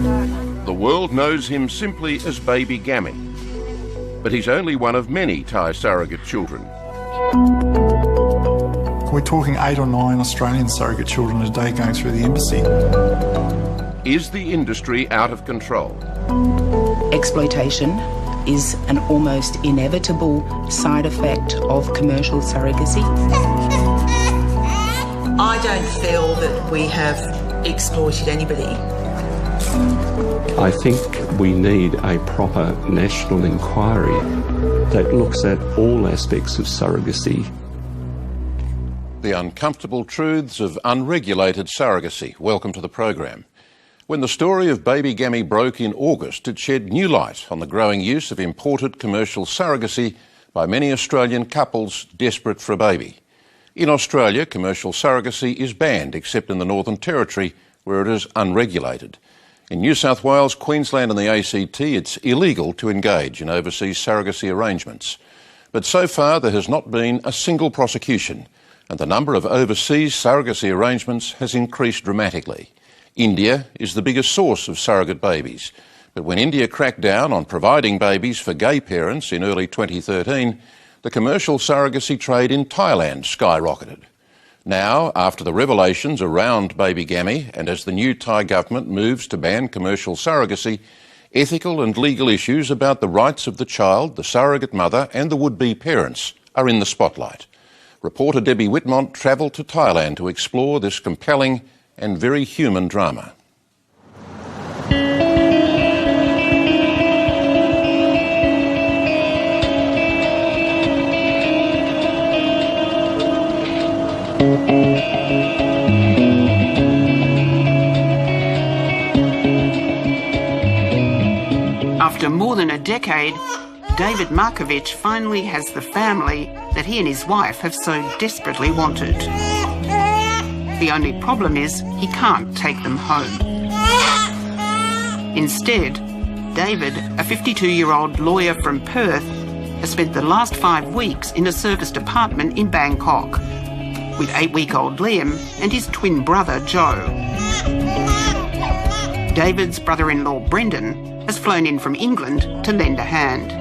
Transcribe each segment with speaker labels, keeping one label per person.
Speaker 1: The world knows him simply as Baby Gammy, but he's only one of many Thai surrogate children.
Speaker 2: We're talking 8 or 9 Australian surrogate children a day going through the embassy.
Speaker 1: Is the industry out of control?
Speaker 3: Exploitation is an almost inevitable side effect of commercial surrogacy.
Speaker 4: I don't feel that we have exploited anybody.
Speaker 5: I think we need a proper national inquiry that looks at all aspects of surrogacy.
Speaker 1: The uncomfortable truths of unregulated surrogacy. Welcome to the program. When the story of Baby Gammy broke in August, it shed new light on the growing use of imported commercial surrogacy by many Australian couples desperate for a baby. In Australia, commercial surrogacy is banned, except in the Northern Territory, where it is unregulated. In New South Wales, Queensland and the ACT, it's illegal to engage in overseas surrogacy arrangements. But so far, there has not been a single prosecution, and the number of overseas surrogacy arrangements has increased dramatically. India is the biggest source of surrogate babies. But when India cracked down on providing babies for gay parents in early 2013, the commercial surrogacy trade in Thailand skyrocketed. Now, after the revelations around Baby Gammy and as the new Thai government moves to ban commercial surrogacy, ethical and legal issues about the rights of the child, the surrogate mother and the would-be parents are in the spotlight. Reporter Debbie Whitmont travelled to Thailand to explore this compelling and very human drama.
Speaker 6: After more than a decade, David Markovich finally has the family that he and his wife have so desperately wanted. The only problem is he can't take them home. Instead, David, a 52-year-old lawyer from Perth, has spent the last 5 weeks in a serviced apartment in Bangkok with 8-week-old Liam and his twin brother Joe. David's brother-in-law Brendan has flown in from England to lend a hand.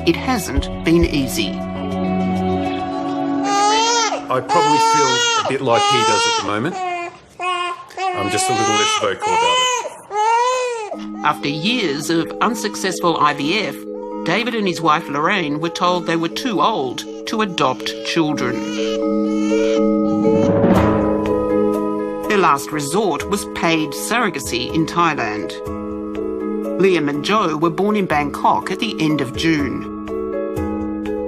Speaker 6: It hasn't been easy.
Speaker 7: I probably feel a bit like he does at the moment. I'm just a little less vocal about it.
Speaker 6: After years of unsuccessful IVF, David and his wife Lorraine were told they were too old to adopt children. Their last resort was paid surrogacy in Thailand. Liam and Joe were born in Bangkok at the end of June.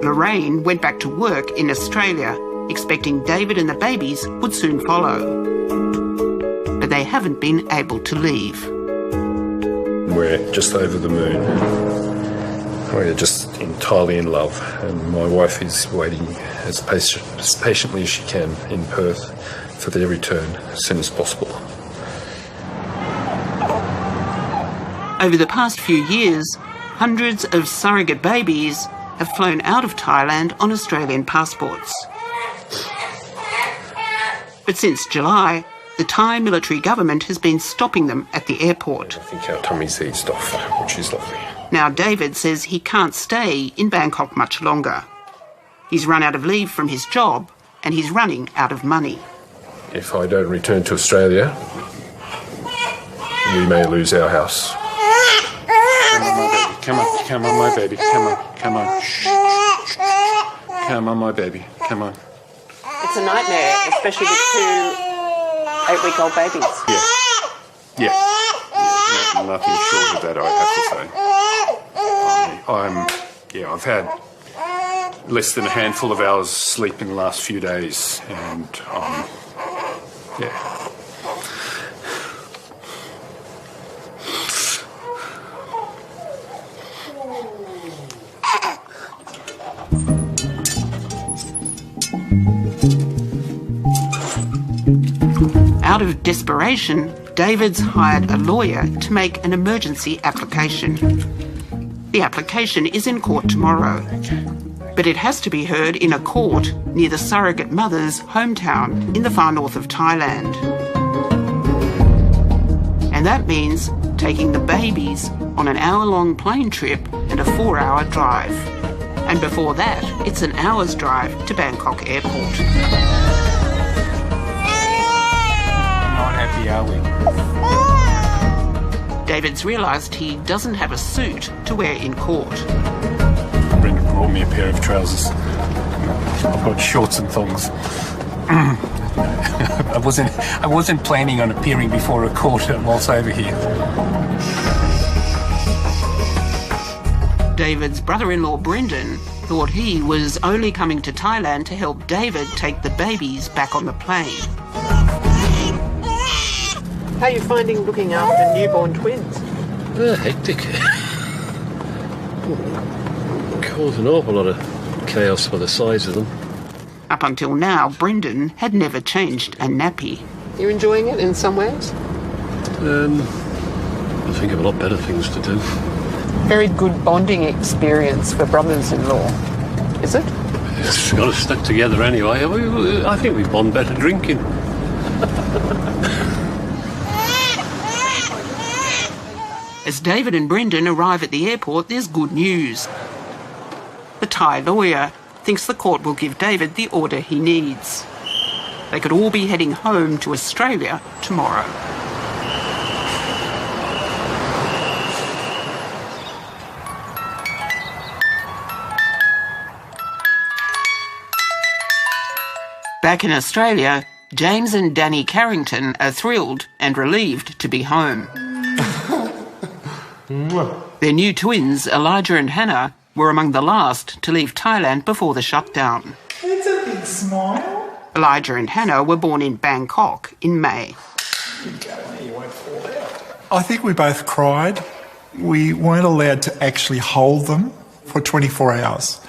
Speaker 6: Lorraine went back to work in Australia, expecting David and the babies would soon follow. But they haven't been able to leave.
Speaker 7: We're just over the moon. We're just entirely in love, and my wife is waiting as patiently as she can in Perth for their return as soon as possible.
Speaker 6: Over the past few years, hundreds of surrogate babies have flown out of Thailand on Australian passports. But since July, the Thai military government has been stopping them at the airport.
Speaker 7: I think our tummies eased off, which is lovely.
Speaker 6: Now David says he can't stay in Bangkok much longer. He's run out of leave from his job and he's running out of money.
Speaker 7: If I don't return to Australia, we may lose our house. Come on, my baby. Come on. Shh. Come on, my baby. Come on.
Speaker 6: It's a nightmare, especially with 2 8-week-old babies.
Speaker 7: Yeah. Nothing short of that, I have to say. I've had less than a handful of hours sleep in the last few days, and
Speaker 6: Out of desperation, David's hired a lawyer to make an emergency application. The application is in court tomorrow, but it has to be heard in a court near the surrogate mother's hometown in the far north of Thailand. And that means taking the babies on an hour-long plane trip and a 4-hour drive. And before that, it's an hour's drive to Bangkok Airport.
Speaker 8: Not happy, are we?
Speaker 6: David's realised he doesn't have a suit to wear in court.
Speaker 7: Brenda brought me a pair of trousers. I've got shorts and thongs.
Speaker 8: I wasn't planning on appearing before a court whilst over here.
Speaker 6: David's brother-in-law Brendan thought he was only coming to Thailand to help David take the babies back on the plane.
Speaker 4: How are you finding looking after newborn twins?
Speaker 9: Hectic. Caused an awful lot of chaos by the size of them.
Speaker 6: Up until now, Brendan had never changed a nappy.
Speaker 4: You enjoying it in some ways?
Speaker 9: I think of a lot better things to do.
Speaker 4: Very good bonding experience for brothers-in-law, is it?
Speaker 9: It's got us stuck together anyway. I think we bond better drinking.
Speaker 6: As David and Brendan arrive at the airport, there's good news. The Thai lawyer thinks the court will give David the order he needs. They could all be heading home to Australia tomorrow. Back in Australia, James and Danny Carrington are thrilled and relieved to be home. Their new twins, Elijah and Hannah, were among the last to leave Thailand before the shutdown.
Speaker 2: It's a big smile.
Speaker 6: Elijah and Hannah were born in Bangkok in May.
Speaker 2: I think we both cried. We weren't allowed to actually hold them for 24 hours.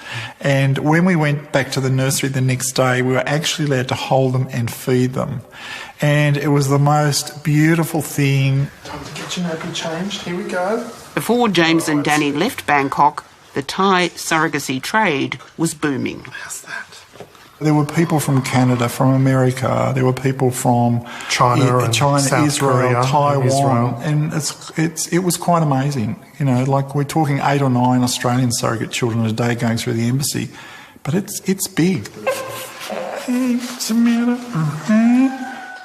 Speaker 2: And when we went back to the nursery the next day, we were actually allowed to hold them and feed them. And it was the most beautiful thing. Time to get your nappy changed. Here we go.
Speaker 6: Before James and Danny left Bangkok, the Thai surrogacy trade was booming.
Speaker 2: How's that? There were people from Canada, from America. There were people from China,
Speaker 10: South
Speaker 2: Israel,
Speaker 10: Korea,
Speaker 2: Taiwan, and it was quite amazing. You know, like we're talking 8 or 9 Australian surrogate children a day going through the embassy, but it's big. Hey, what's the matter?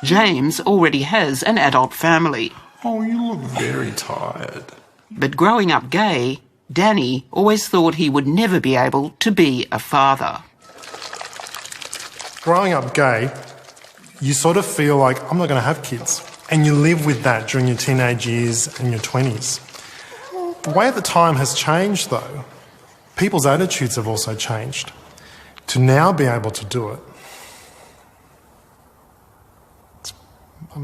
Speaker 6: James already has an adult family.
Speaker 2: Oh, you look very tired.
Speaker 6: But growing up gay, Danny always thought he would never be able to be a father.
Speaker 10: Growing up gay, you sort of feel like, I'm not going to have kids. And you live with that during your teenage years and your 20s. The way the time has changed, though, people's attitudes have also changed. To now be able to do it, it's, a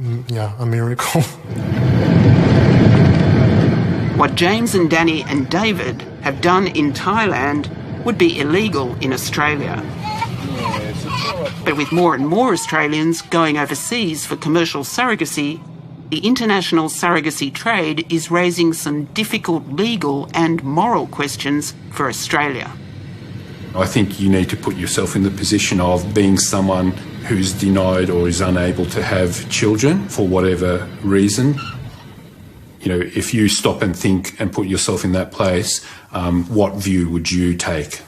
Speaker 10: miracle.
Speaker 6: What James and Danny and David have done in Thailand would be illegal in Australia. But with more and more Australians going overseas for commercial surrogacy, the international surrogacy trade is raising some difficult legal and moral questions for Australia.
Speaker 7: I think you need to put yourself in the position of being someone who's denied or is unable to have children for whatever reason. You know, if you stop and think and put yourself in that place, what view would you take?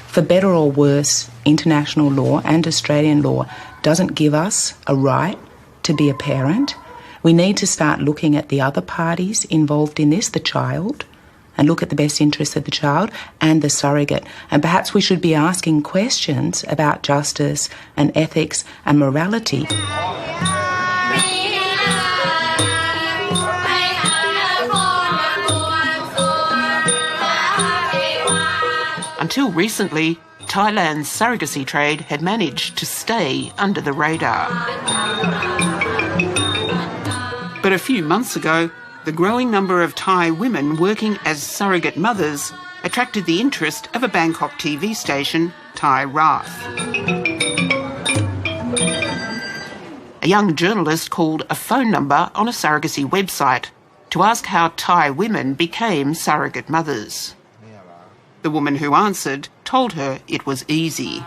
Speaker 3: For better or worse, international law and Australian law doesn't give us a right to be a parent. We need to start looking at the other parties involved in this, the child, and look at the best interests of the child and the surrogate. And perhaps we should be asking questions about justice and ethics and morality.
Speaker 6: Until recently, Thailand's surrogacy trade had managed to stay under the radar. But a few months ago, the growing number of Thai women working as surrogate mothers attracted the interest of a Bangkok TV station, Thai Wrath. A young journalist called a phone number on a surrogacy website to ask how Thai women became surrogate mothers. The woman who answered told her it was easy.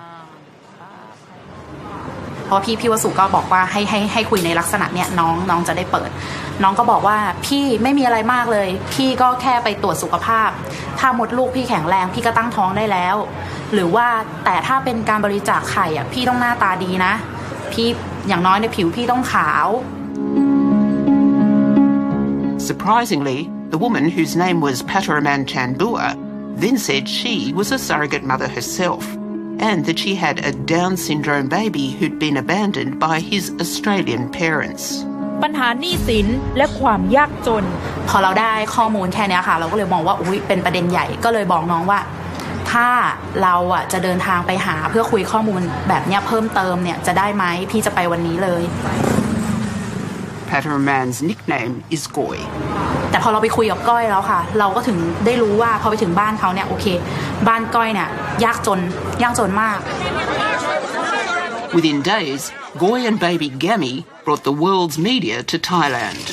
Speaker 11: เพราะพี่วสุก็บอกว่าให้คุยในลักษณะเนี้ยน้องจะได้เปิดน้องก็บอกว่าพี่ไม่มีอะไรมากเลยพี่ก็แค่ไปตรวจสุขภาพถ้ามดลูกพี่แข็งแรงพี่ก็ตั้งท้องได้แล้วหรือว่าแต่ถ้าเป็นการบริจาคไข่อ่ะพี่ต้องหน้าตาดีนะพี่อย่างน้อยในผิวพี่ต้องขาว
Speaker 6: Surprisingly, the woman whose name was Pataraman Chandbua then said she was a surrogate mother herself and that she had a Down syndrome baby who'd been abandoned by his Australian parents.
Speaker 12: ปัญหาหนี้สินและความยากจน
Speaker 11: พอเราได้ข้อมูลแค่นี้ค่ะเราก็เลยมองว่าอุ๊ยเป็นประเด็นใหญ่ก็เลยบอกน้องว่าถ้าเราอ่ะจะเดินทางไปหาเพื่อคุยข้อมูลแบบนี้เพิ่มเติมเนี่ยจะได้ไหมพี่จะไปวันนี้เลย
Speaker 6: Pataraman's nickname is Goy.
Speaker 11: แต่พอเราไปคุยกับก้อยแล้วค่ะเราก็ถึงได้รู้ว่าพอไปถึงบ้านเขาเนี่ยโอเคบ้านก้อยเนี่ยยากจนมาก
Speaker 6: Within days, Goy and baby Gammy brought the world's media to Thailand.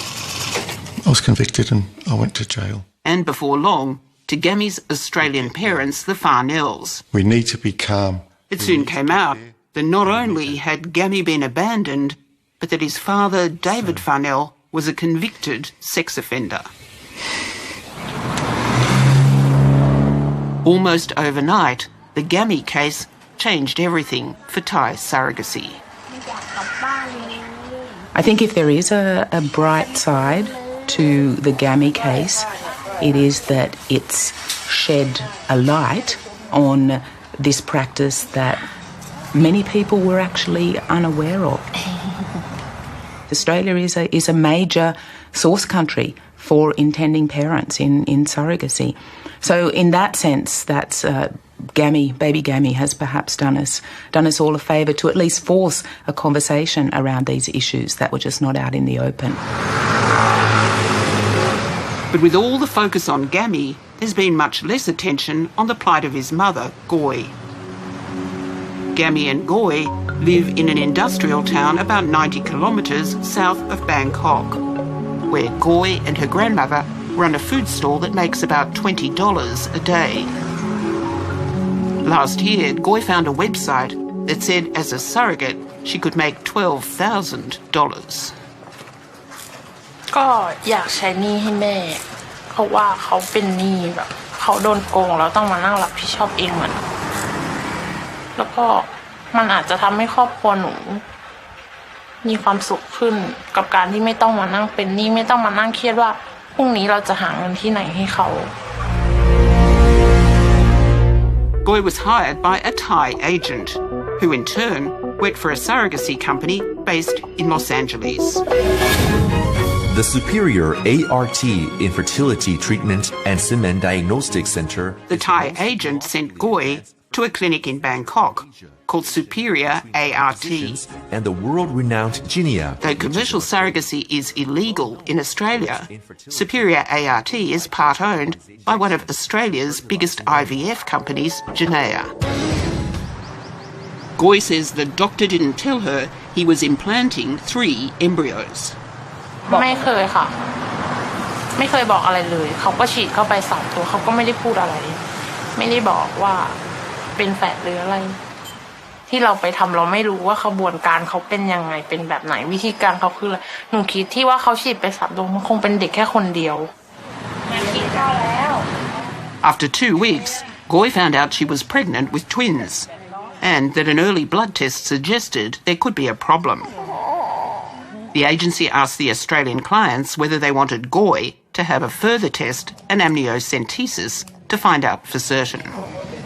Speaker 13: I was convicted and I went to jail.
Speaker 6: And before long, to Gammy's Australian parents, the Farnells.
Speaker 13: We need to be calm.
Speaker 6: It soon came out that not only had Gammy been abandoned, but that his father, David Farnell, was a convicted sex offender. Almost overnight, the Gammy case changed everything for Thai surrogacy.
Speaker 3: I think if there is a bright side to the Gammy case, it is that it's shed a light on this practice that many people were actually unaware of. Australia is a major source country for intending parents in surrogacy. So in that sense, that's baby Gammy has perhaps done us all a favour to at least force a conversation around these issues that were just not out in the open.
Speaker 6: But with all the focus on Gammy, there's been much less attention on the plight of his mother, Goy. Gammy and Goy live in an industrial town about 90 kilometres south of Bangkok, where Goy and her grandmother run a food stall that makes about $20 a day. Last year, Goy found a website that said as a surrogate she could make $12,000.
Speaker 14: ก็อยากใช้หนี้ให้แม่เพราะว่าเขาเป็นหนี้แบบเขาโดนโกงแล้วต้องมานั่งรับผิดชอบเองเหมือนแล้วก็มันอาจจะทำให้ครอบครัวหนูมีความสุขขึ้นกับการที่ไม่ต้องมานั่งเป็นหนี้ไม่ต้องมานั่งเครียดว่าพรุ่งนี้เราจะหาเงินที่ไหนให้เขา
Speaker 6: Goy was hired by a Thai agent, who in turn worked for a surrogacy company based in Los Angeles.
Speaker 15: The Superior ART Infertility Treatment and Semen Diagnostic Center.
Speaker 6: The Thai agent sent Goy to a clinic in Bangkok called Superior ART.
Speaker 15: And the world-renowned Ginia.
Speaker 6: Though commercial surrogacy is illegal in Australia, Superior ART is part-owned by one of Australia's biggest IVF companies, Ginia. Goy says the doctor didn't tell her he was implanting 3 embryos.
Speaker 14: ไม่เคยค่ะไม่เคยบอกอะไรเลยเขาก็ฉีดเข้าไป2 ตัวเขาก็ไม่ได้พูดอะไรไม่ได้บอกว่าเป็นแฝดหรืออะไรที่เราไปทำเราไม่รู้ว่าขบวนการเขาเป็นยังไงเป็นแบบไหนวิธีการเขาคืออะไรหนูคิดที่ว่าเขาฉีดไป3 ตัวมันคงเป็นเด็กแค่คนเดียว
Speaker 6: After 2 weeks, Goy found out she was pregnant with twins and that an early blood test suggested there could be a problem. The agency asked the Australian clients whether they wanted Goy to have a further test, an amniocentesis, to find out for certain.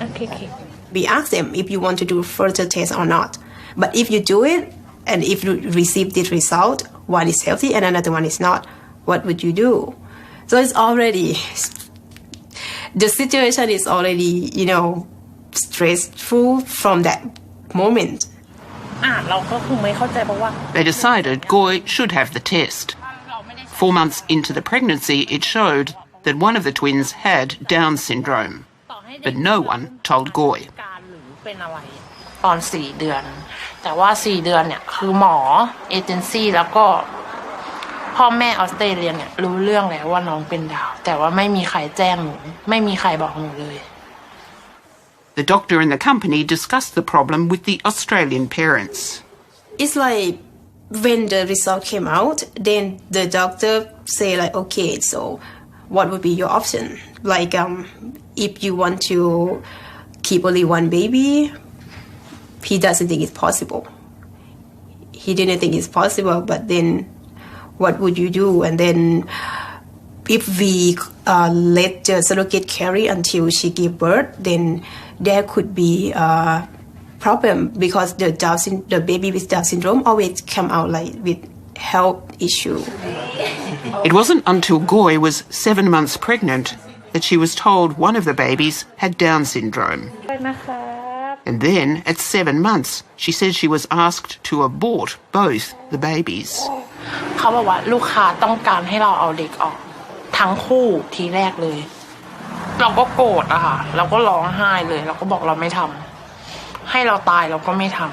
Speaker 14: Okay.
Speaker 16: We ask them if you want to do further test or not. But if you do it, and if you receive this result, one is healthy and another one is not, what would you do? So it's already, the situation is already, stressful from that moment.
Speaker 6: They decided Goy should have the test. 4 months into the pregnancy, it showed that one of the twins had Down syndrome, but no one told Goy.
Speaker 14: ตอน4 เดือนแต่ว่า4 เดือนเนี่ยคือหมอเอเจนซี่แล้วก็พ่อแม่ออสเตรเลียเนี่ยรู้เรื่องแล้วว่าน้องเป็นดาวแต่ว่าไม่มีใครแจ้งหนูไม่มีใครบอกหนูเลย
Speaker 6: The doctor and the company discussed the problem with the Australian parents.
Speaker 16: it's like when the result came out, then the doctor say like, okay, so what would be your option? Like, if you want to keep only one baby, he doesn't think it's possible. He didn't think it's possible, but then what would you do? And then if we let the surrogate carry until she give birth, then there could be a problem because the baby with Down syndrome always come out like with health issue.
Speaker 6: It wasn't until Goy was 7 months pregnant that she was told one of the babies had Down syndrome. And then, at 7 months, she said she was asked to abort both the babies.
Speaker 14: เขาบอกว่าลูกค้าต้องการให้เราเอาเด็กออกทั้งคู่ทีแรกเลยเราก็โกรธอะค่ะเราก็ร้องไห้เลยเราก็บอกเราไม่ทำให้เราตายเราก็ไม่ทำ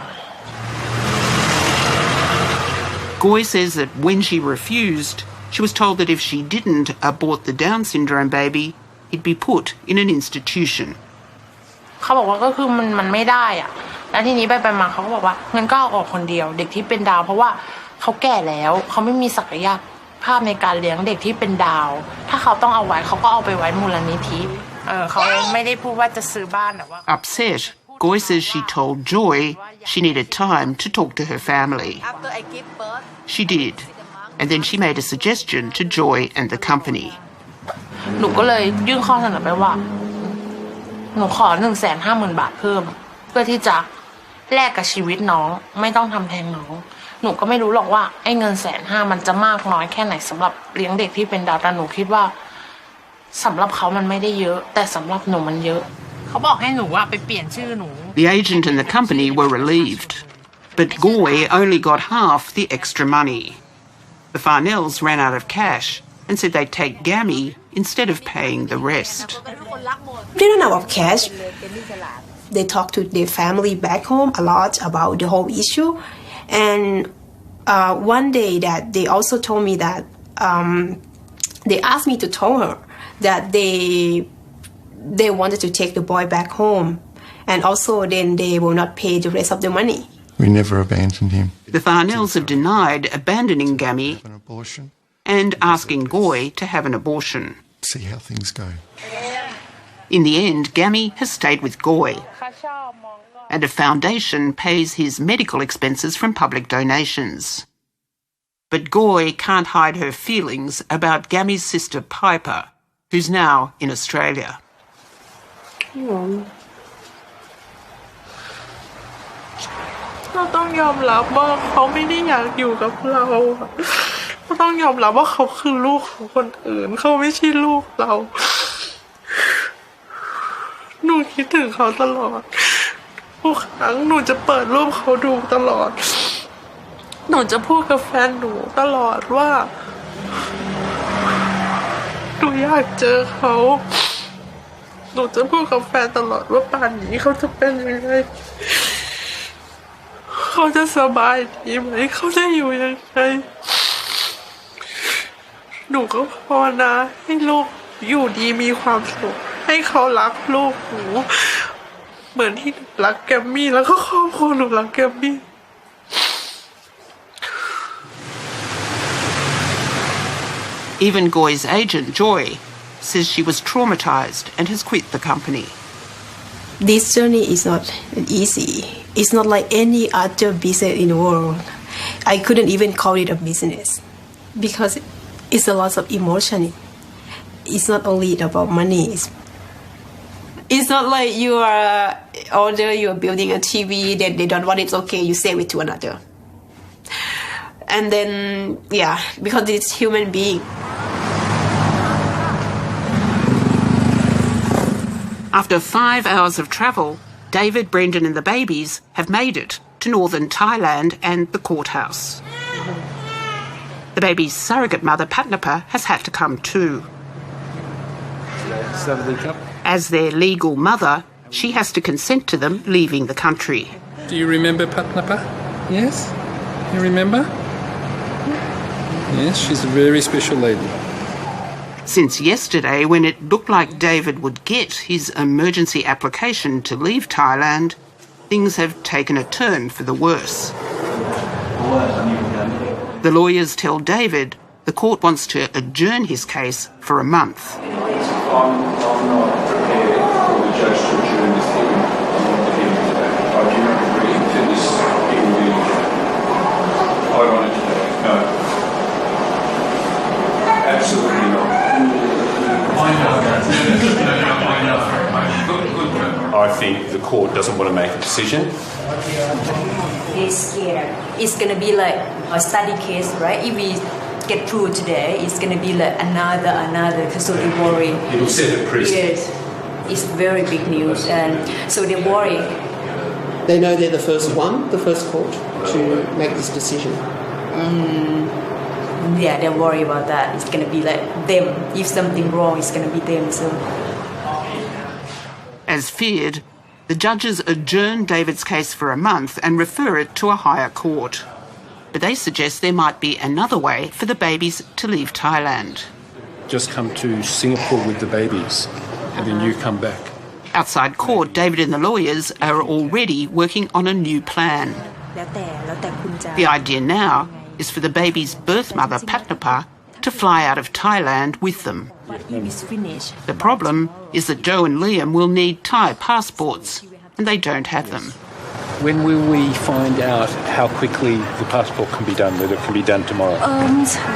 Speaker 6: Goy says that when she refused, she was told that if she didn't abort the Down syndrome baby, he'd be put in an institution.
Speaker 14: เขาบอกว่าก็คือมันไม่ได้อะแล้วทีนี้ไปมาเขาก็บอกว่างั้นก็เอาออกคนเดียวเด็กที่เป็นดาวเพราะว่าเขาแก่แล้วเขาไม่มีศักยภาพในการเลี้ยงเด็กที่เป็นดาวถ้าเขาต้องเอาไว้เขาก็เอาไปไว้มูลนิธิเขาไม่ได้พูดว่าจะซื้อบ้านแต่ว่า
Speaker 6: Upset, Goy says she told Joy she needed time to talk to her family. She did, and then she made a suggestion to Joy and the company.
Speaker 14: หนูก็เลยยื่นข้อเสนอไปว่าหนูขอ 150,000 บาทเพิ่มเพื่อที่จะแลกกับชีวิตน้องไม่ต้องทำแทนน้องหนูก็ไม่รู้หรอกว่าไอ้เงิน150,000มันจะมากน้อยแค่ไหนสำหรับเลี้ยงเด็กที่เป็นดาวแต่หนูคิดว่าสำหรับเขามันไม่ได้เยอะแต่สำหรับหนูมันเยอะเขาบอกให้หนูไปเปลี่ยนชื่อหนู
Speaker 6: The agent and the company were relieved, but Goy only got half the extra money. The Farnells ran out of cash and said they'd take Gammy instead of paying the rest.
Speaker 16: They ran out of cash. They talked to their family back home a lot about the whole issue. And one day that they also told me that they asked me to tell her that they wanted to take the boy back home. And also then they will not pay the rest of the money.
Speaker 13: We never abandoned him.
Speaker 6: The Farnells have denied abandoning Gammy and asking Goy to have an abortion.
Speaker 13: See how things go.
Speaker 6: In the end, Gammy has stayed with Goy, and a foundation pays his medical expenses from public donations. But Goy can't hide her feelings about Gammy's sister Piper, who's now in Australia.
Speaker 14: เราต้องยอมรับว่าเขาไม่ได้อยากอยู่กับเราเราต้องยอมรับว่าเขาคือลูกของคนอื่นเขาไม่ใช่ลูกเราหนูคิดถึงเขาตลอดทุกครั้งหนูจะเปิดรูปเขาดูตลอดหนูจะพูดกับแฟนหนูตลอดว่าหนูอยากเจอเขาหนูจะพูดกับแฟนตลอดว่าป่านนี้เขาจะเป็นยังไงเขาจะสบายดีไหมเขาจะอยู่ยังไงหนูก็ภาวนาให้ลูกอยู่ดีมีความสุขให้เขารักลูกหนูเหมือนที่รักแกมมี่แล้วก็ครอบครัวหนูรักแกมมี่
Speaker 6: Even Goy's agent, Joy, says she was traumatized and has quit the company.
Speaker 16: This journey is not easy. It's not like any other business in the world. I couldn't even call it a business because it's a lot of emotion. It's not only about money. It's not like you are older, you are building a TV, then they don't want it, okay, you sell it to another. And then, yeah, because it's human being.
Speaker 6: After 5 hours of travel, David, Brendan and the babies have made it to northern Thailand and the courthouse. The baby's surrogate mother, Patnapa, has had to come too. As their legal mother, she has to consent to them leaving the country.
Speaker 17: Do you remember Patnapa? Yes? You remember? Yes, she's a very special lady.
Speaker 6: Since yesterday, when it looked like David would get his emergency application to leave Thailand, things have taken a turn for the worse. The lawyers tell David the court wants to adjourn his case for a month.
Speaker 7: I'm not prepared for the judge to adjourn this hearing. I do not agree to this hearing being adjourned. I want it today. No. Absolutely not.
Speaker 9: I think the court doesn't want to make a decision.
Speaker 18: He's scared. It's going to be like a study case, right? If we get through today, it's going to be like another, so they worry.
Speaker 9: It'll set a precedent.
Speaker 18: Yes, it's very big news, and so they worry.
Speaker 6: They know they're the first court to make this decision.
Speaker 18: Yeah, they worry about that. It's going to be like them. If something wrong, it's going to be them. So,
Speaker 6: as feared, the judges adjourn David's case for a month and refer it to a higher court. But they suggest there might be another way for the babies to leave Thailand.
Speaker 9: Just come to Singapore with the babies, and then you come back.
Speaker 6: Outside court, David and the lawyers are already working on a new plan. The idea now is for the baby's birth mother, Patnapa, to fly out of Thailand with them. The problem is that Joe and Liam will need Thai passports, and they don't have them.
Speaker 9: When will we find out how quickly the passport can be done, whether it can be done tomorrow?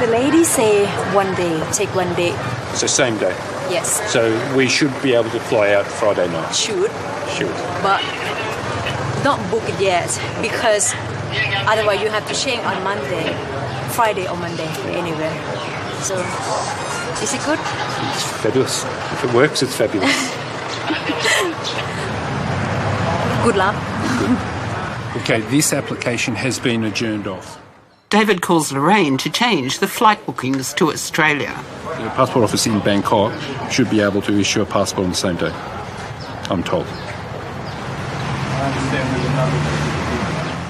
Speaker 18: The lady say 1 day, take 1 day.
Speaker 9: So same day?
Speaker 18: Yes.
Speaker 9: So we should be able to fly out Friday night?
Speaker 18: Should. But not book it yet, because otherwise you have to change on Monday, Friday or Monday, anyway. So, is it good?
Speaker 9: It's fabulous. If it works, it's fabulous.
Speaker 18: Good luck.
Speaker 9: Okay, this application has been adjourned off.
Speaker 6: David calls Lorraine to change the flight bookings to Australia.
Speaker 9: The passport office in Bangkok should be able to issue a passport on the same day, I'm told.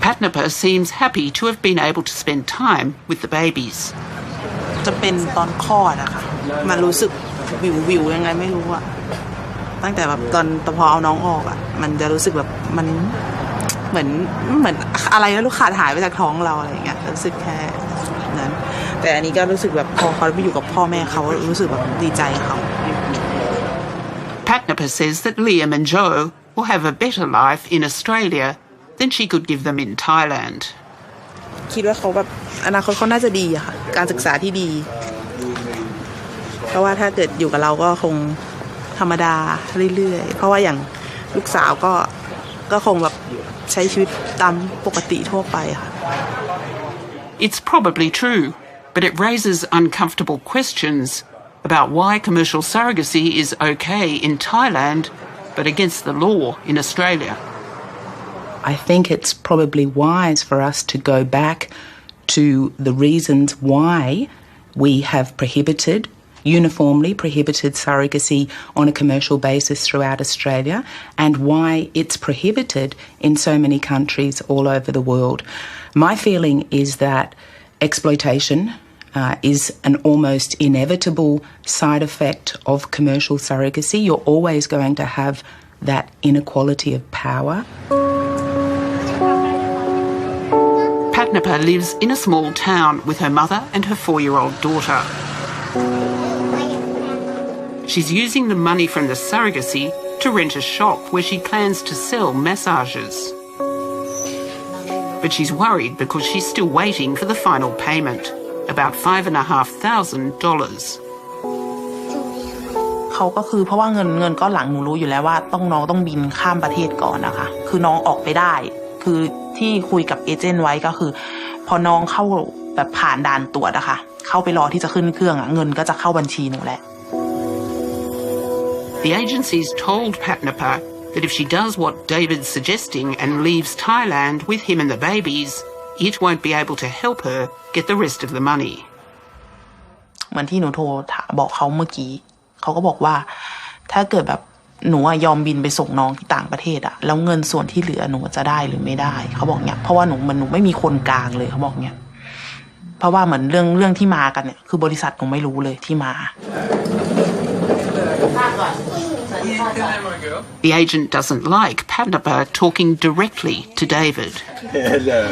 Speaker 6: Patnapa seems happy to have been able to spend time with the babies.
Speaker 19: จะเป็นตอนคลอดอะค่ะมันรู้สึกวิวยังไงไม่รู้อะตั้งแต่แบบตอนพอเอาน้องออกอะมันจะรู้สึกแบบมันเหมือนอะไรก็รู้ขาดหายไปจากท้องเราอะไรอย่างเงี้ยรู้สึกแค่นั้นแต่อันนี้ก็รู้สึกแบบพอเขาไปอยู่กับพ่อแม่เขารู้สึกแบบดีใจเขา
Speaker 6: Patnapa says that Liam and Joe will have a better life in Australia than she could give them in Thailand.
Speaker 19: คิดว่าเขาแบบอนาคตเขาน่าจะดีอะค่ะการศึกษาที่ดีเพราะว่าถ้าเกิดอยู่กับเราก็คงธรรมดาเรื่อยๆเพราะว่าอย่างลูกสาวก็คงแบบใช้ชีวิตตามปกติทั่วไปค่ะ
Speaker 6: It's probably true, but it raises uncomfortable questions about why commercial surrogacy is okay in Thailand but against the law in Australia.
Speaker 3: I think it's probably wise for us to go back to the reasons why we have uniformly prohibited surrogacy on a commercial basis throughout Australia, and why it's prohibited in so many countries all over the world. My feeling is that exploitation is an almost inevitable side effect of commercial surrogacy. You're always going to have that inequality of power.
Speaker 6: Patnapa lives in a small town with her mother and her 4-year-old daughter. She's using the money from the surrogacy to rent a shop where she plans to sell massages. But she's worried because she's still waiting for the final payment, about $5,500.
Speaker 19: เขาก็คือเพราะว่าเงินก้อนหลังหนูรู้อยู่แล้วว่าน้องต้องบินข้ามประเทศก่อนนะคะคือน้องออกไปได้คือที่คุยกับเอเจนต์ไว้ก็คือพอน้องเข้าแบบผ่านด่านตรวจอะค่ะเข้าไปรอที่จะขึ้นเครื่องอะเงินก็จะเข้าบัญชีหนูแหละ
Speaker 6: The agencies told Patnapa that if she does what David's suggesting and leaves Thailand with him and the babies, it won't be able to help her get the rest of the money.
Speaker 19: เหมือนที่หนูโทรบอกเขาเมื่อกี้เขาก็บอกว่าถ้าเกิดแบบหนูยอมบินไปส่งน้องที่ต่างประเทศอะแล้วเงินส่วนที่เหลือหนูจะได้หรือไม่ได้เขาบอกเนี้ยเพราะว่าหนูไม่มีคนกลางเลยเขาบอกเนี้ยเพราะว่าเหมือนเรื่องที่มากันเนี่ยคือบริษัทหนูไม่รู้เลยที่มา
Speaker 6: The agent doesn't like Patnapa talking directly to David.
Speaker 20: Hello.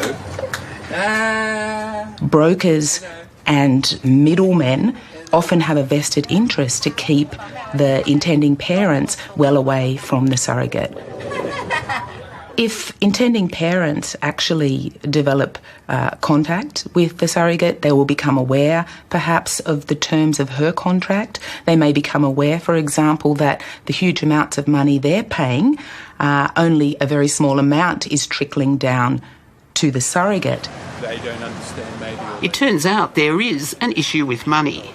Speaker 3: Brokers and middlemen often have a vested interest to keep the intending parents well away from the surrogate. If intending parents actually develop contact with the surrogate, they will become aware, perhaps, of the terms of her contract. They may become aware, for example, that the huge amounts of money they're paying, only a very small amount is trickling down to the surrogate.
Speaker 9: They don't understand maybe.
Speaker 6: It turns out there is an issue with money.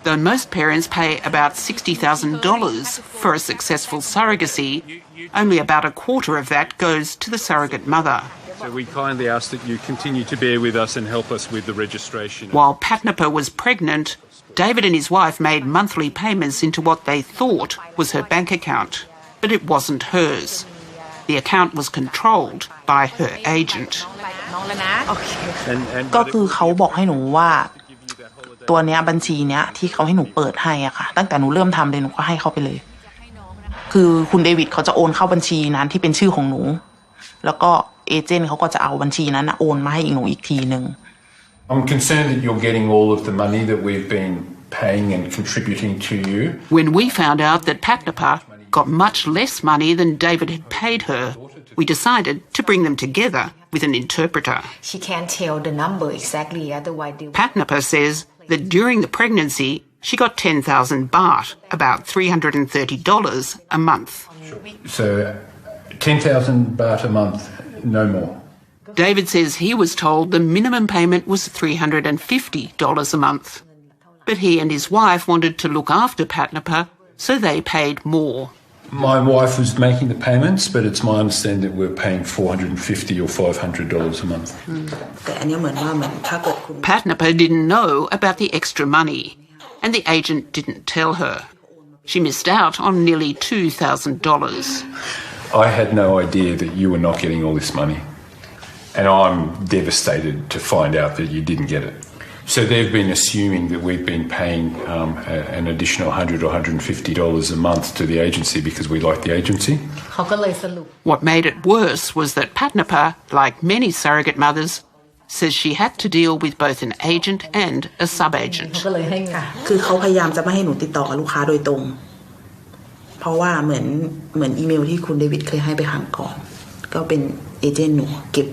Speaker 6: Though most parents pay about $60,000 for a successful surrogacy, only about a quarter of that goes to the surrogate mother.
Speaker 9: So we kindly ask that you continue to bear with us and help us with the registration.
Speaker 6: While Patnaper was pregnant, David and his wife made monthly payments into what they thought was her bank account, but it wasn't hers. The account was controlled by her agent.
Speaker 19: ก็คือเขาบอกให้หนูว่าตัวเนี้ยบัญชีเนี้ยที่เขาให้หนูเปิดให้อ่ะค่ะตั้งแต่หนูเริ่มทำเลยหนูก็ให้เขาไปเลยคือคุณเดวิดเขาจะโอนเข้าบัญชีนั้นที่เป็นชื่อของหนูแล้วก็เอเจนต์เขาก็จะเอาบัญชีนั้นโอนมาให้หนูอีกทีนึง
Speaker 7: I'm concerned that you're getting all of the money that we've been paying and contributing to you.
Speaker 6: When we found out that Patnaper got much less money than David had paid her, we decided to bring them together with an interpreter.
Speaker 18: She can't tell the number exactly, otherwise
Speaker 6: Patnaper says that during the pregnancy, she got 10,000 baht, about $330 a month.
Speaker 7: So 10,000 baht a month, no more.
Speaker 6: David says he was told the minimum payment was $350 a month. But he and his wife wanted to look after Patnaper, so they paid more.
Speaker 7: My wife was making the payments, but it's my understanding that we're paying $450 or $500 a month.
Speaker 6: Patnaper didn't know about the extra money, and the agent didn't tell her. She missed out on nearly $2,000.
Speaker 7: I had no idea that you were not getting all this money, and I'm devastated to find out that you didn't get it. So they've been assuming that we've been paying an additional $100 or $150 a month to the agency because we like the agency.
Speaker 6: What made it worse was that Patnaper, like many surrogate mothers, says she had to deal with both an agent and a sub-agent.
Speaker 19: คือเขาพยายามจะไม่ให้หนูติดต่อกับลูกค้าโดยตรงเพราะว่าเหมือนอีเมลที่คุณเดวิดเคยให้ไปครั้งก่อนก็เป็นเอเจนต์หนูเก็บ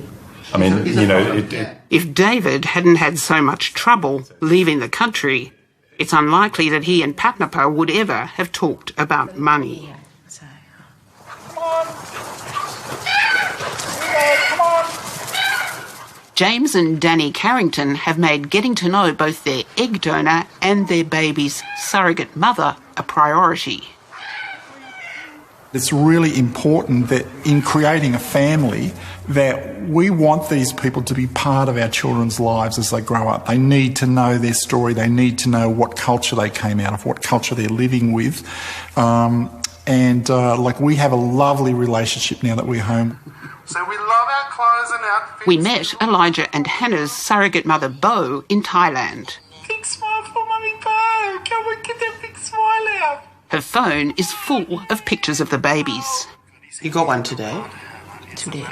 Speaker 7: I mean, you know,
Speaker 6: if David hadn't had so much trouble leaving the country, it's unlikely that he and Patnaper would ever have talked about money. James and Danny Carrington have made getting to know both their egg donor and their baby's surrogate mother a priority.
Speaker 2: It's really important that in creating a family that we want these people to be part of our children's lives as they grow up. They need to know their story. They need to know what culture they came out of, what culture they're living with. Like we have a lovely relationship now that we're home.
Speaker 10: So we love our clothes and outfits.
Speaker 6: We met Elijah and Hannah's surrogate mother, Bo, in Thailand.
Speaker 10: Big smile for Mummy Bo. Come on, get that big smile out.
Speaker 6: Her phone is full of pictures of the babies.
Speaker 19: You got one today?
Speaker 10: Today.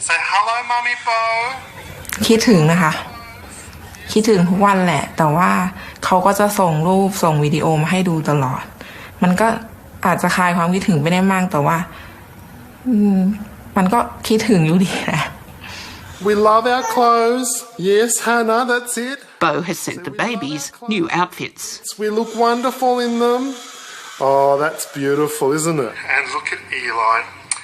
Speaker 10: Say hello, Mummy Bo.
Speaker 14: คิดถึงนะคะคิดถึงทุกวันแหละแต่ว่าเขาก็จะส่งรูปส่งวิดีโอมาให้ดูตลอดมันก็อาจจะคลายความคิดถึงไปได้มากแต่ว่ามันก็คิดถึงอยู่ดีแหละ
Speaker 10: We love our clothes. Yes, Hannah, that's it.
Speaker 6: Bo has sent the babies new outfits.
Speaker 10: We look wonderful in them. Oh, that's beautiful, isn't it? And look at Eli.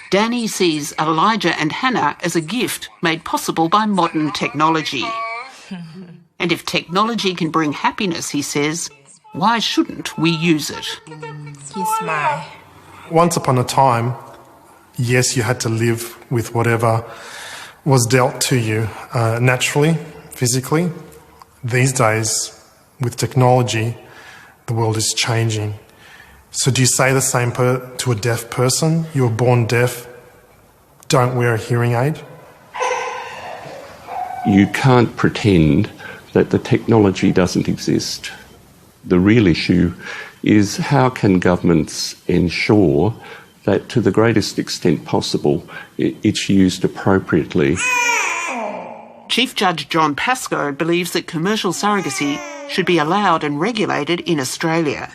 Speaker 6: Danny sees Elijah and Hannah as a gift made possible by modern technology. And if technology can bring happiness, he says, why shouldn't we use it?
Speaker 14: Kiss my.
Speaker 10: Once upon a time, yes, you had to live with whatever was dealt to you naturally, physically. These days, with technology, the world is changing. So do you say the same to a deaf person? You were born deaf, don't wear a hearing aid?
Speaker 5: You can't pretend that the technology doesn't exist. The real issue is how can governments ensure that to the greatest extent possible it's used appropriately.
Speaker 6: Chief Judge John Pascoe believes that commercial surrogacy should be allowed and regulated in Australia.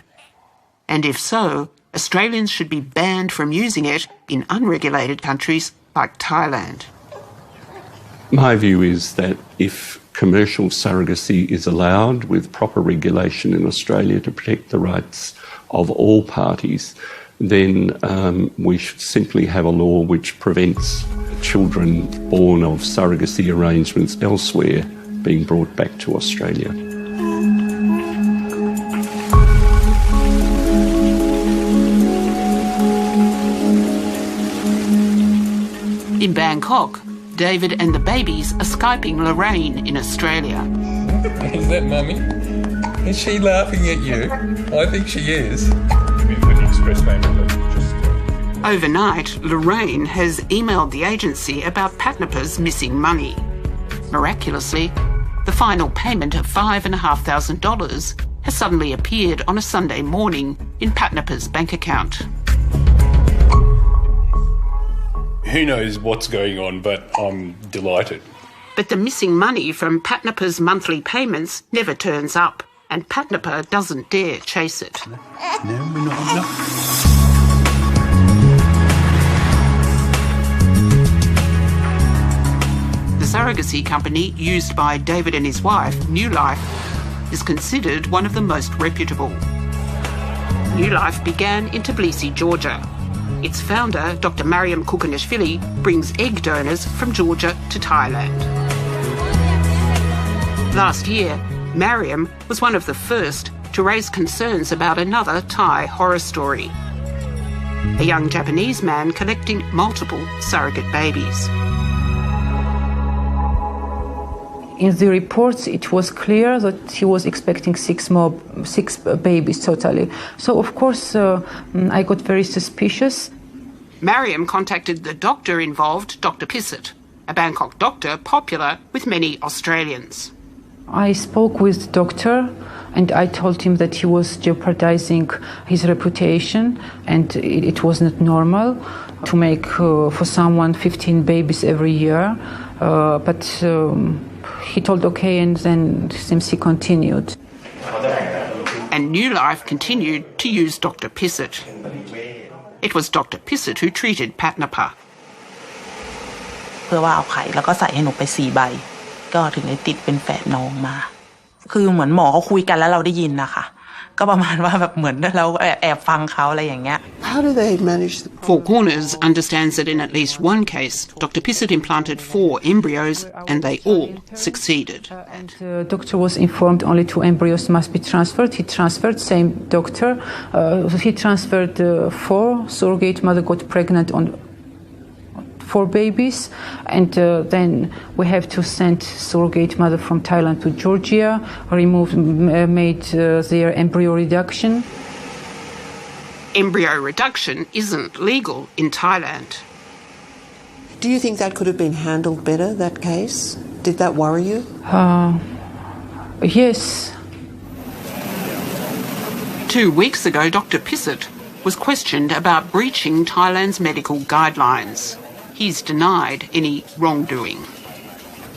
Speaker 6: And if so, Australians should be banned from using it in unregulated countries like Thailand.
Speaker 5: My view is that if commercial surrogacy is allowed with proper regulation in Australia to protect the rights of all parties, then we should simply have a law which prevents children born of surrogacy arrangements elsewhere being brought back to Australia.
Speaker 6: In Bangkok, David and the babies are Skyping Lorraine in Australia.
Speaker 17: Is that Mummy? Is she laughing at you? I think she is.
Speaker 6: Overnight, Lorraine has emailed the agency about Patnapa's missing money. Miraculously, the final payment of $5,500 has suddenly appeared on a Sunday morning in Patnapa's bank account.
Speaker 9: Who knows what's going on, but I'm delighted.
Speaker 6: But the missing money from Patnapa's monthly payments never turns up, and Patnapa doesn't dare chase it.
Speaker 9: No, we're not enough.
Speaker 6: The surrogacy company used by David and his wife, New Life, is considered one of the most reputable. New Life began in Tbilisi, Georgia. Its founder, Dr. Mariam Kukunishvili, brings egg donors from Georgia to Thailand. Last year, Mariam was one of the first to raise concerns about another Thai horror story. A young Japanese man collecting multiple surrogate babies.
Speaker 20: In the reports, it was clear that he was expecting six babies totally. So, of course, I got very suspicious.
Speaker 6: Mariam contacted the doctor involved, Dr. Pissett, a Bangkok doctor popular with many Australians.
Speaker 20: I spoke with the doctor and I told him that he was jeopardizing his reputation and it was not normal to make for someone 15 babies every year. But he told okay, and then since he continued.
Speaker 6: And New Life continued to use Dr. Pissett. It was Dr. Pissett who treated Patnapa.
Speaker 19: เพื่อว่าเอาไข่แล้วก็ใส่ให้หนูไป4 ใบก็ถึงได้ติดเป็นแฝดน้องมาคือเหมือนหมอเขาคุยกันแล้วเราได้ยินนะคะก็ประมาณว่าแบบเหมือนเราแอบฟังเขาอะไรอย่างเงี้ย
Speaker 6: How do they manage the... Four Corners understands that in at least one case, Dr. Pissett implanted 4 embryos and they all succeeded.
Speaker 20: And the doctor was informed only 2 embryos must be transferred. He transferred, same doctor. He transferred 4. Surrogate mother got pregnant on 4 babies, and then we have to send surrogate mother from Thailand to Georgia, made their embryo reduction.
Speaker 6: Embryo reduction isn't legal in Thailand.
Speaker 21: Do you think that could have been handled better, that case? Did that worry you?
Speaker 20: Yes.
Speaker 6: 2 weeks ago, Dr. Pissett was questioned about breaching Thailand's medical guidelines. He's denied any wrongdoing.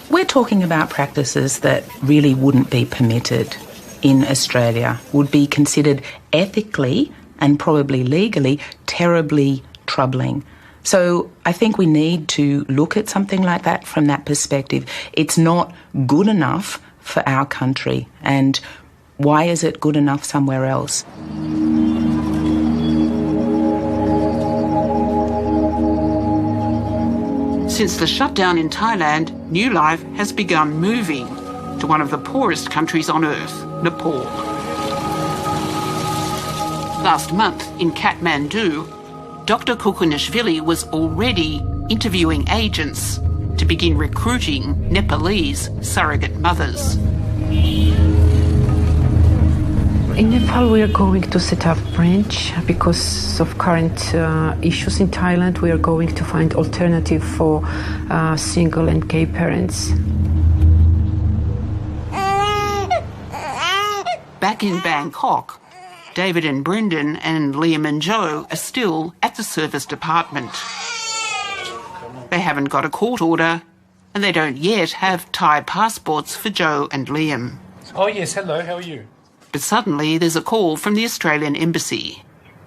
Speaker 3: We're talking about practices that really wouldn't be permitted in Australia, would be considered ethically and probably legally terribly troubling. So I think we need to look at something like that from that perspective. It's not good enough for our country, and why is it good enough somewhere else?
Speaker 6: Since the shutdown in Thailand, New Life has begun moving to one of the poorest countries on earth, Nepal. Last month in Kathmandu, Dr. Kukunishvili was already interviewing agents to begin recruiting Nepalese surrogate mothers.
Speaker 20: In Nepal, we are going to set up a branch because of current issues in Thailand. We are going to find alternative for single and gay parents.
Speaker 6: Back in Bangkok, David and Brendan and Liam and Joe are still at the service department. They haven't got a court order, and they don't yet have Thai passports for Joe and Liam.
Speaker 9: Oh, yes, hello, how are you?
Speaker 6: But suddenly there's a call from the Australian Embassy.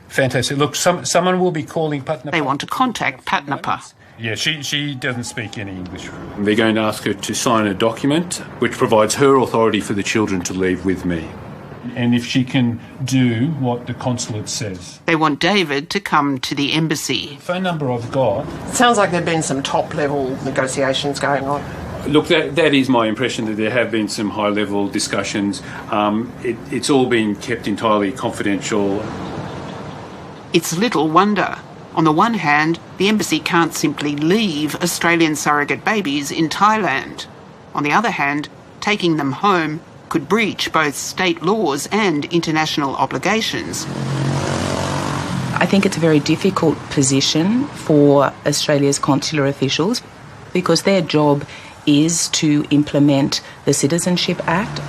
Speaker 9: Fantastic. Look, someone will be calling Patnapa.
Speaker 6: They want to contact Patnapa.
Speaker 9: Yeah, she doesn't speak any English.
Speaker 1: They're going to ask her to sign a document which provides her authority for the children to leave with me.
Speaker 9: And if she can do what the consulate says.
Speaker 6: They want David to come to the embassy.
Speaker 9: The phone number I've got.
Speaker 4: Sounds like there have been some top-level negotiations going on.
Speaker 1: Look, that is my impression, that there have been some high-level discussions. It's all been kept entirely confidential.
Speaker 6: It's little wonder. On the one hand, the embassy can't simply leave Australian surrogate babies in Thailand. On the other hand, taking them home could breach both state laws and international obligations.
Speaker 3: I think it's a very difficult position for Australia's consular officials because their job is to implement the Citizenship Act.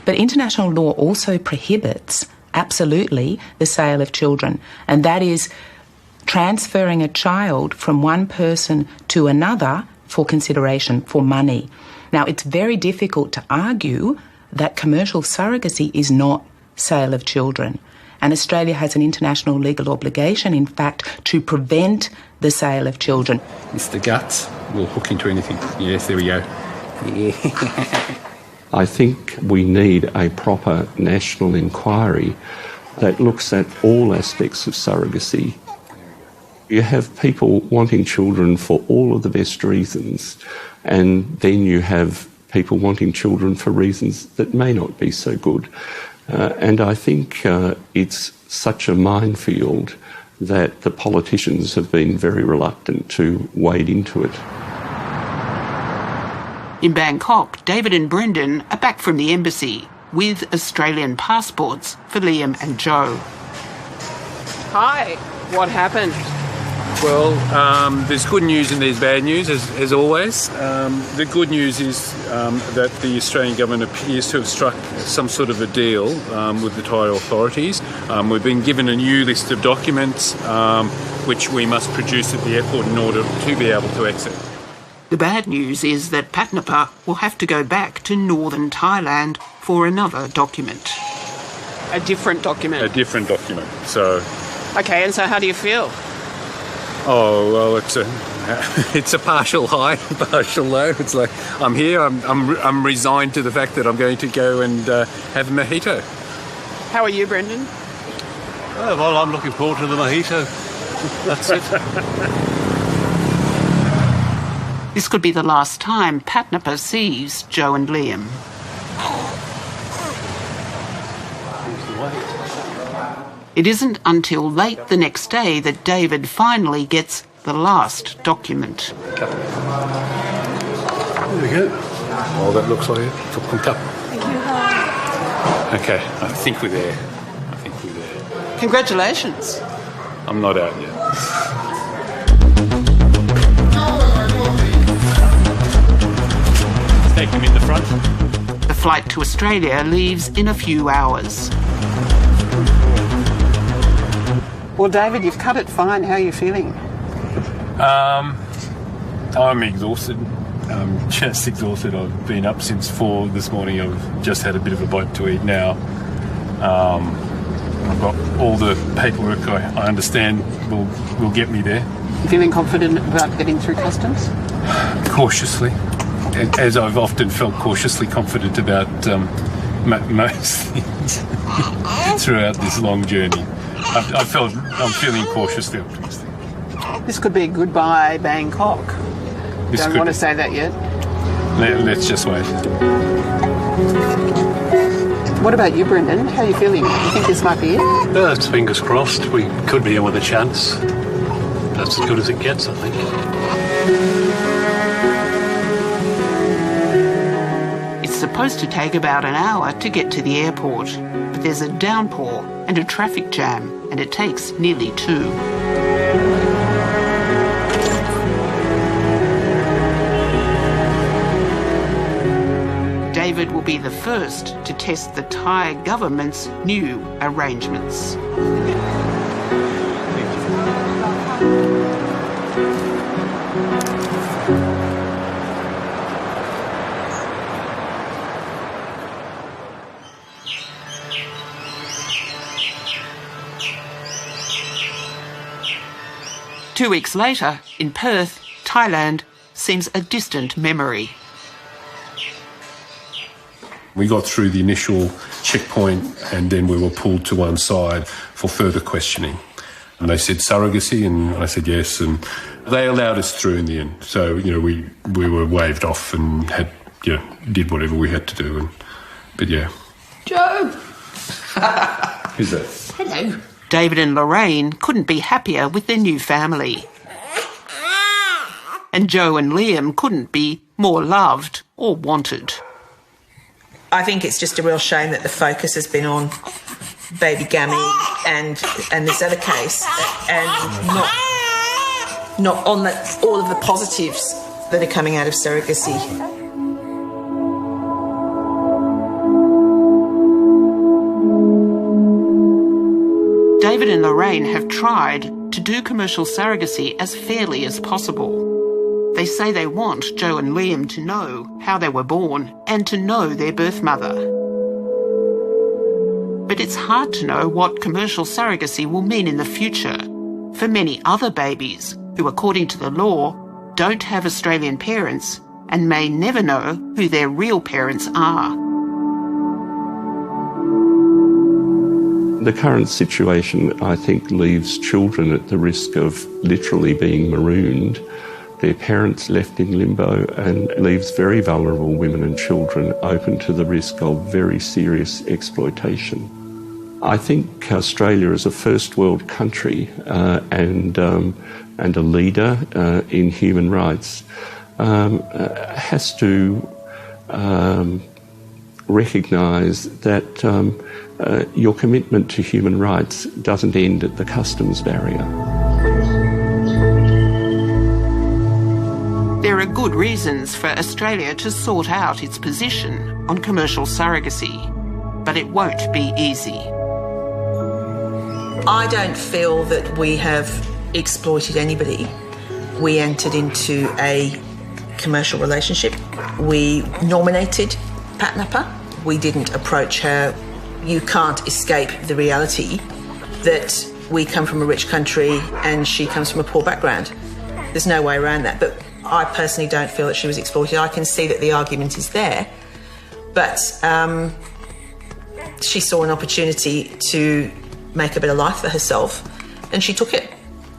Speaker 3: But international law also prohibits absolutely the sale of children, and that is transferring a child from one person to another for consideration, for money. Now, it's very difficult to argue that commercial surrogacy is not sale of children, and Australia has an international legal obligation, in fact, to prevent the sale of children.
Speaker 1: Mr. Guts will hook into anything. Yes, there we go. Yeah.
Speaker 5: I think we need a proper national inquiry that looks at all aspects of surrogacy. You have people wanting children for all of the best reasons, and then you have people wanting children for reasons that may not be so good. And I think it's such a minefield that the politicians have been very reluctant to wade into it.
Speaker 6: In Bangkok, David and Brendan are back from the embassy with Australian passports for Liam and Joe.
Speaker 4: Hi, what happened?
Speaker 1: Well, there's good news and there's bad news, as always. The good news is that the Australian government appears to have struck some sort of a deal with the Thai authorities. We've been given a new list of documents which we must produce at the airport in order to be able to exit.
Speaker 6: The bad news is that Patnapa will have to go back to northern Thailand for another document.
Speaker 4: A different document?
Speaker 1: A different document, so...
Speaker 4: Okay, and so how do you feel?
Speaker 1: Oh, well, it's a partial high, partial low. It's like, I'm here, I'm resigned to the fact that I'm going to go and have a mojito.
Speaker 4: How are you, Brendan?
Speaker 22: Oh, well, I'm looking forward to the mojito. That's it.
Speaker 6: This could be the last time Patnapa sees Joe and Liam. It isn't until late the next day that David finally gets the last document.
Speaker 1: There we go. Oh, that looks like it.
Speaker 4: Thank you.
Speaker 1: Okay, I think we're there.
Speaker 6: Congratulations.
Speaker 1: I'm not out yet.
Speaker 9: Take him in the front.
Speaker 6: The flight to Australia leaves in a few hours.
Speaker 4: Well, David, you've cut it fine. How are you feeling?
Speaker 1: I'm exhausted. I'm just exhausted. I've been up since 4 this morning. I've just had a bit of a bite to eat now. I've got all the paperwork I understand will get me there.
Speaker 4: You feeling confident about getting through customs?
Speaker 1: Cautiously. As I've often felt cautiously confident about most things throughout this long journey. I'm feeling cautiously optimistic.
Speaker 4: This could be a goodbye Bangkok. Don't want to say that yet.
Speaker 1: Let's just wait.
Speaker 4: What about you, Brendan? How are you feeling? Do you think this might be it?
Speaker 22: Fingers crossed. We could be in with a chance. That's as good as it gets, I think.
Speaker 6: It's supposed to take about an hour to get to the airport, but there's a downpour and a traffic jam, and it takes nearly 2. David will be the first to test the Thai government's new arrangements. 2 weeks later, in Perth, Thailand, seems a distant memory.
Speaker 7: We got through the initial checkpoint and then we were pulled to one side for further questioning. And they said surrogacy, and I said yes, and they allowed us through in the end. So, we were waved off and had, did whatever we had to do. But yeah.
Speaker 6: Joe!
Speaker 7: Who's that?
Speaker 6: Hello. David and Lorraine couldn't be happier with their new family. And Joe and Liam couldn't be more loved or wanted.
Speaker 19: I think it's just a real shame that the focus has been on baby Gammy and this other case, and not on all of the positives that are coming out of surrogacy.
Speaker 6: David and Lorraine have tried to do commercial surrogacy as fairly as possible. They say they want Joe and Liam to know how they were born and to know their birth mother. But it's hard to know what commercial surrogacy will mean in the future for many other babies who, according to the law, don't have Australian parents and may never know who their real parents are.
Speaker 5: The current situation, I think, leaves children at the risk of literally being marooned, their parents left in limbo, and leaves very vulnerable women and children open to the risk of very serious exploitation. I think Australia as a first world country and a leader in human rights has to recognise that your commitment to human rights doesn't end at the customs barrier.
Speaker 6: There are good reasons for Australia to sort out its position on commercial surrogacy, but it won't be easy.
Speaker 19: I don't feel that we have exploited anybody. We entered into a commercial relationship. We nominated Pat Napper. We didn't approach her. You can't escape the reality that we come from a rich country and she comes from a poor background. There's no way around that. But I personally don't feel that she was exploited. I can see that the argument is there, but she saw an opportunity to make a better life for herself and she took it.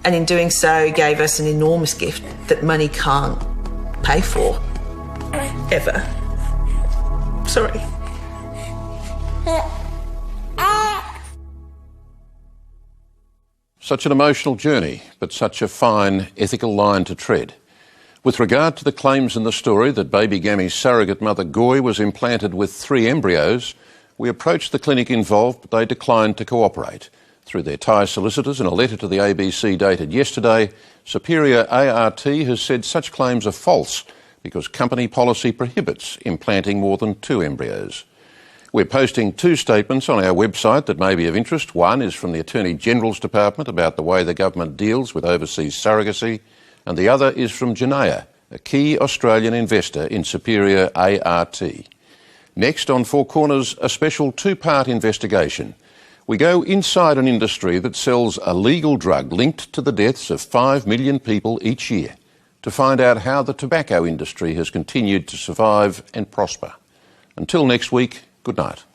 Speaker 19: And in doing so, gave us an enormous gift that money can't pay for, ever. Sorry.
Speaker 8: Such an emotional journey, but such a fine ethical line to tread. With regard to the claims in the story that baby Gammy's surrogate mother Goy was implanted with 3 embryos, we approached the clinic involved, but they declined to cooperate. Through their Thai solicitors, in a letter to the ABC dated yesterday, Superior ART has said such claims are false because company policy prohibits implanting more than 2 embryos. We're posting 2 statements on our website that may be of interest. One is from the Attorney General's Department about the way the government deals with overseas surrogacy, and the other is from Janaya, a key Australian investor in Superior ART. Next on Four Corners, a special 2-part investigation. We go inside an industry that sells a legal drug linked to the deaths of 5 million people each year to find out how the tobacco industry has continued to survive and prosper. Until next week, good night.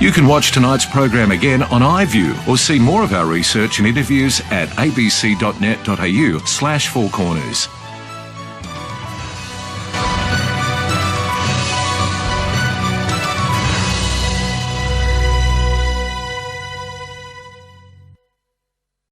Speaker 12: You can watch tonight's program again on iView or see more of our research and interviews at abc.net.au/4corners.